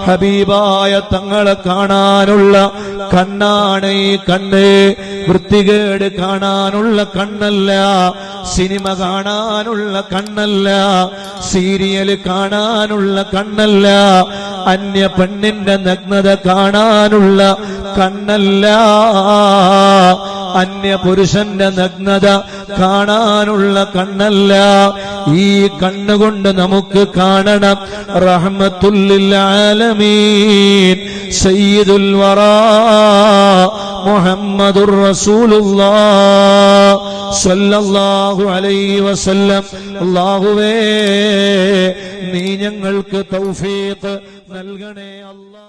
ഹബീബായ തങ്ങളെ കാണാനുള്ള കണ്ണാണ് ഈ കണ്ണ്. വൃത്തികേട് കാണാനുള്ള കണ്ണല്ല, സിനിമ കാണാനുള്ള കണ്ണല്ല, സീരിയൽ കാണാനുള്ള കണ്ണല്ല, അന്യ പെണ്ണിന്റെ നഗ്നത കാണാനുള്ള കണ്ണല്ല, അന്യ പുരുഷന്റെ നഗ്നത കാണാനുള്ള കണ്ണല്ല. ഈ കണ്ണുകൊണ്ട് നമുക്ക് കാണണം റഹ്മത്തുല്ലിൽ ആലമീൻ സയ്യിദുൽ വറാ മുഹമ്മദുർ റസൂലുള്ളാഹ് സ്വല്ലല്ലാഹു അലൈഹി വസല്ലം. അല്ലാഹുവേ, നീ ഞങ്ങൾക്ക് തൗഫീഖ് നൽകണേ അല്ലാഹ്.